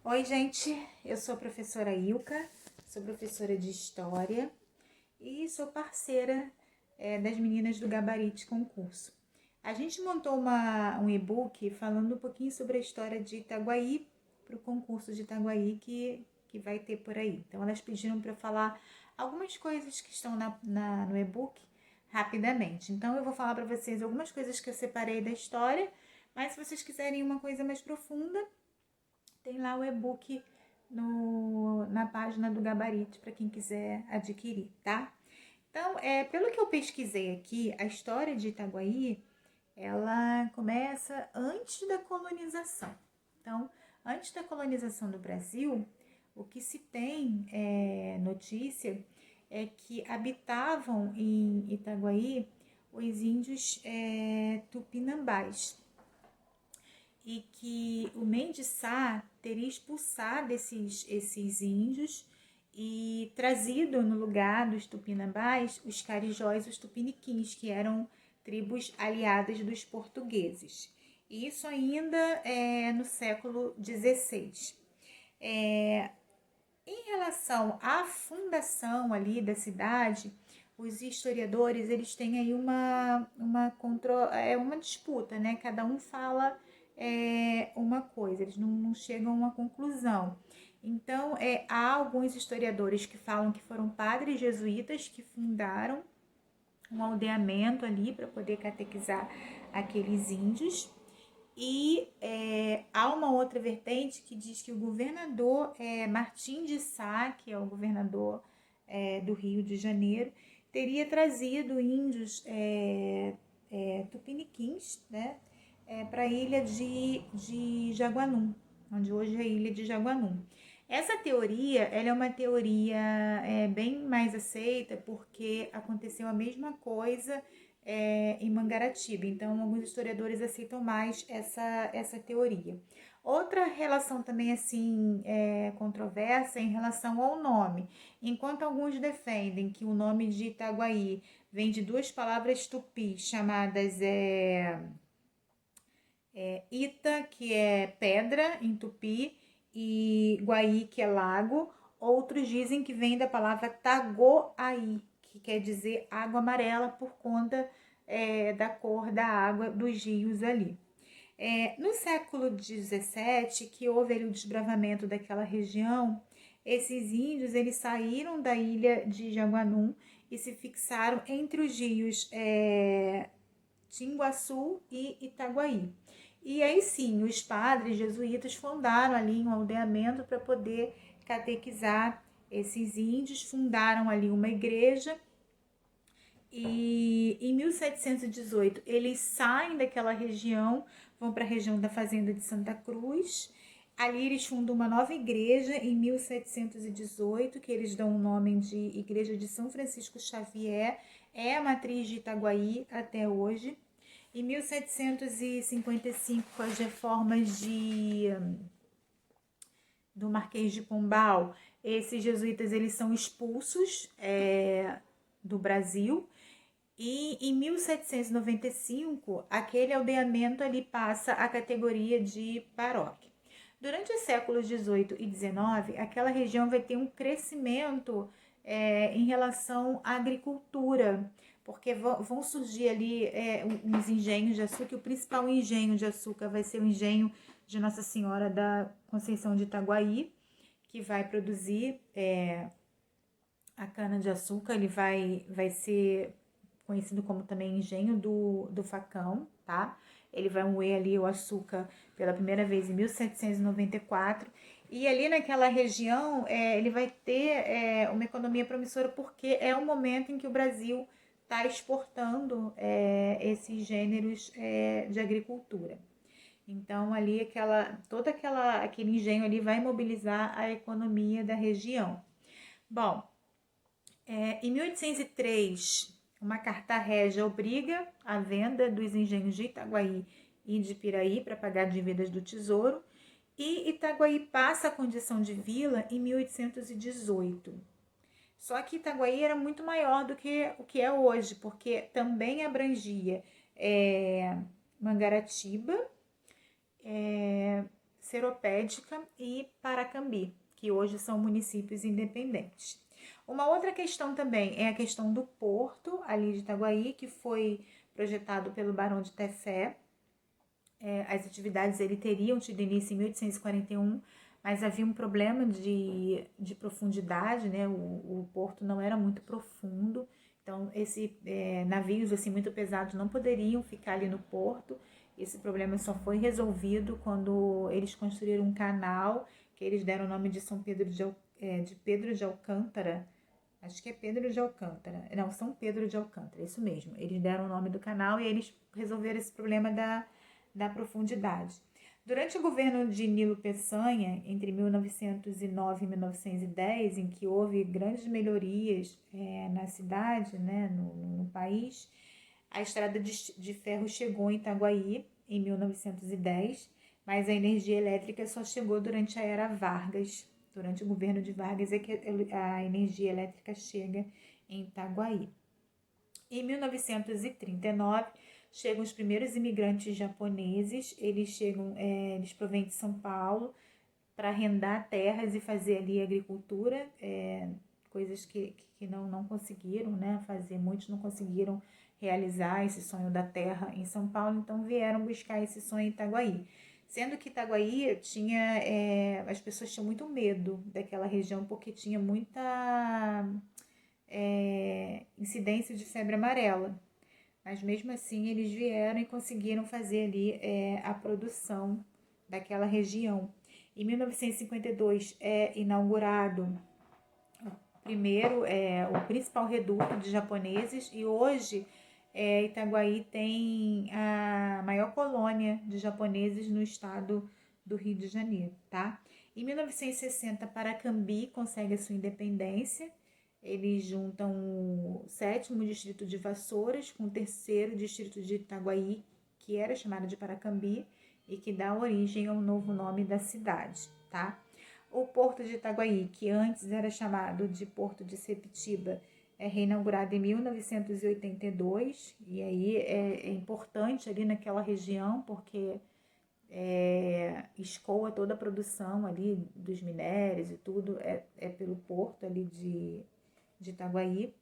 Oi, gente, eu sou a professora Ilka, sou professora de História e sou parceira das meninas do Gabarite Concurso. A gente montou um e-book falando um pouquinho sobre a história de Itaguaí para o concurso de Itaguaí que vai ter por aí. Então, elas pediram para eu falar algumas coisas que estão no e-book rapidamente. Então, eu vou falar para vocês algumas coisas que eu separei da história, mas se vocês quiserem uma coisa mais profunda, tem lá o e-book na página do Gabarite para quem quiser adquirir, tá? Então, pelo que eu pesquisei aqui, a história de Itaguaí, ela começa antes da colonização. Então, antes da colonização do Brasil, o que se tem notícia é que habitavam em Itaguaí os índios tupinambás, e que o Mendes Sá teria expulsado esses índios e trazido no lugar dos tupinambás os carijóis e os tupiniquins, que eram tribos aliadas dos portugueses. Isso ainda no século XVI. Em relação à fundação ali da cidade, os historiadores eles têm aí uma disputa, né? Cada um fala uma coisa, eles não chegam a uma conclusão. Então, há alguns historiadores que falam que foram padres jesuítas que fundaram um aldeamento ali para poder catequizar aqueles índios. E há uma outra vertente que diz que o governador Martim de Sá, que é o governador do Rio de Janeiro, teria trazido índios tupiniquins, né, para a ilha de Jaguanum, onde hoje é a ilha de Jaguanum. Essa teoria ela é uma teoria bem mais aceita porque aconteceu a mesma coisa em Mangaratiba. Então, alguns historiadores aceitam mais essa teoria. Outra relação também assim controversa é em relação ao nome. Enquanto alguns defendem que o nome de Itaguaí vem de duas palavras tupi chamadas Ita, que é pedra em tupi, e Guaí, que é lago. Outros dizem que vem da palavra Tagoaí, que quer dizer água amarela por conta da cor da água dos rios ali. No século XVII, que houve ali o desbravamento daquela região, esses índios eles saíram da ilha de Jaguanum e se fixaram entre os rios Tinguaçu e Itaguaí. E aí sim, os padres jesuítas fundaram ali um aldeamento para poder catequizar esses índios, fundaram ali uma igreja. E em 1718 eles saem daquela região, vão para a região da fazenda de Santa Cruz. Ali eles fundam uma nova igreja em 1718, que eles dão o nome de Igreja de São Francisco Xavier, é a matriz de Itaguaí até hoje. Em 1755, com as reformas do Marquês de Pombal, esses jesuítas eles são expulsos do Brasil. E em 1795, aquele aldeamento ali passa a categoria de paróquia. Durante os séculos 18 e 19, aquela região vai ter um crescimento em relação à agricultura, porque vão surgir ali uns engenhos de açúcar. O principal engenho de açúcar vai ser o engenho de Nossa Senhora da Conceição de Itaguaí, que vai produzir a cana-de-açúcar. Ele vai ser conhecido como também engenho do facão, tá? Ele vai moer ali o açúcar pela primeira vez em 1794. E ali naquela região, ele vai ter uma economia promissora, porque é o momento em que o Brasil está exportando esses gêneros de agricultura. Então, ali aquele engenho ali vai mobilizar a economia da região. Bom, em 1803, uma carta régia obriga a venda dos engenhos de Itaguaí e de Piraí para pagar dívidas do tesouro, e Itaguaí passa a condição de vila em 1818. Só que Itaguaí era muito maior do que o que é hoje, porque também abrangia Mangaratiba, Seropédica e Paracambi, que hoje são municípios independentes. Uma outra questão também é a questão do porto ali de Itaguaí, que foi projetado pelo Barão de Tefé. As atividades ele teriam tido início em 1841, mas havia um problema de profundidade, né? O porto não era muito profundo, então navios assim muito pesados não poderiam ficar ali no porto. Esse problema só foi resolvido quando eles construíram um canal, que eles deram o nome de de Pedro de Alcântara. Acho que é Pedro de Alcântara. Não, São Pedro de Alcântara, isso mesmo. Eles deram o nome do canal e eles resolveram esse problema da profundidade. Durante o governo de Nilo Peçanha, entre 1909 e 1910, em que houve grandes melhorias na cidade, né, no país, a estrada de ferro chegou em Itaguaí em 1910, mas a energia elétrica só chegou durante a era Vargas. Durante o governo de Vargas é que a energia elétrica chega em Itaguaí. Em 1939, chegam os primeiros imigrantes japoneses. Eles provêm de São Paulo para arrendar terras e fazer ali agricultura, coisas que não conseguiram, né, fazer. Muitos não conseguiram realizar esse sonho da terra em São Paulo, então vieram buscar esse sonho em Itaguaí. Sendo que Itaguaí as pessoas tinham muito medo daquela região porque tinha muita incidência de febre amarela. Mas mesmo assim eles vieram e conseguiram fazer ali a produção daquela região. Em 1952 é inaugurado o principal reduto de japoneses e hoje Itaguaí tem a maior colônia de japoneses no estado do Rio de Janeiro, tá? Em 1960, Paracambi consegue a sua independência. Eles juntam o 7º distrito de Vassouras com o 3º distrito de Itaguaí, que era chamado de Paracambi e que dá origem ao novo nome da cidade, tá? O Porto de Itaguaí, que antes era chamado de Porto de Sepetiba, é reinaugurado em 1982 e aí é importante ali naquela região porque escoa toda a produção ali dos minérios e tudo é pelo porto ali de Itaguaí.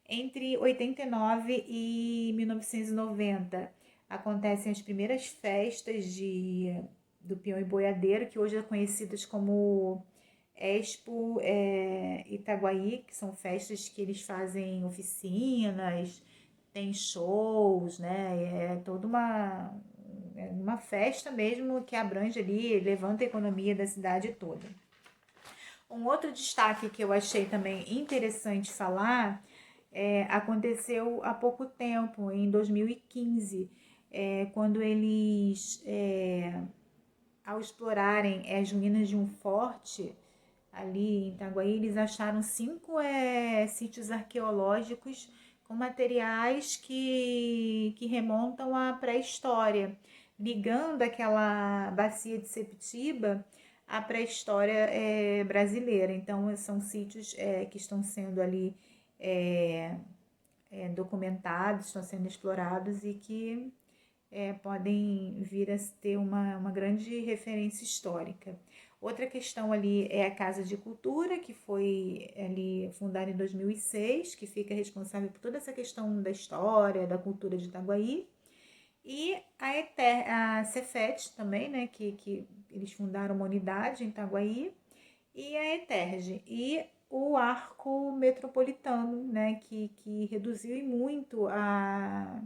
Entre 89 e 1990 acontecem as primeiras festas do peão e boiadeiro, que hoje é conhecidas como Expo Itaguaí, que são festas que eles fazem oficinas, tem shows, né? É toda uma festa mesmo que abrange ali, levanta a economia da cidade toda. Um outro destaque que eu achei também interessante falar aconteceu há pouco tempo, em 2015, quando eles, ao explorarem as ruínas de um forte ali em Itaguaí, eles acharam 5 sítios arqueológicos com materiais que remontam à pré-história, ligando aquela bacia de Sepetiba à pré-história brasileira. Então, são sítios que estão sendo ali documentados, estão sendo explorados e que podem vir a ter uma grande referência histórica. Outra questão ali é a Casa de Cultura, que foi ali fundada em 2006, que fica responsável por toda essa questão da história, da cultura de Itaguaí. E a Cefet também, né, que eles fundaram uma unidade em Itaguaí, e a ETERJ. E o arco metropolitano, né, que reduziu muito a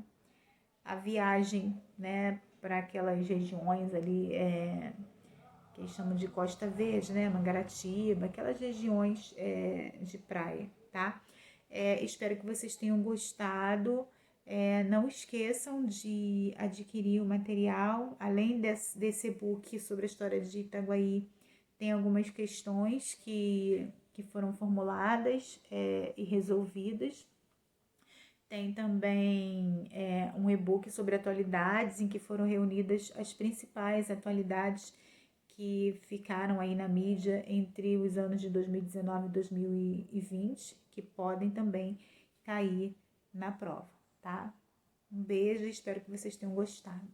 viagem, né, para aquelas regiões ali que eles chamam de Costa Verde, né, Mangaratiba, aquelas regiões de praia, tá? Espero que vocês tenham gostado. Não esqueçam de adquirir o material. Além desse e-book sobre a história de Itaguaí, tem algumas questões que foram formuladas e resolvidas. Tem também um e-book sobre atualidades, em que foram reunidas as principais atualidades que ficaram aí na mídia entre os anos de 2019 e 2020, que podem também cair na prova, tá? Um beijo e espero que vocês tenham gostado.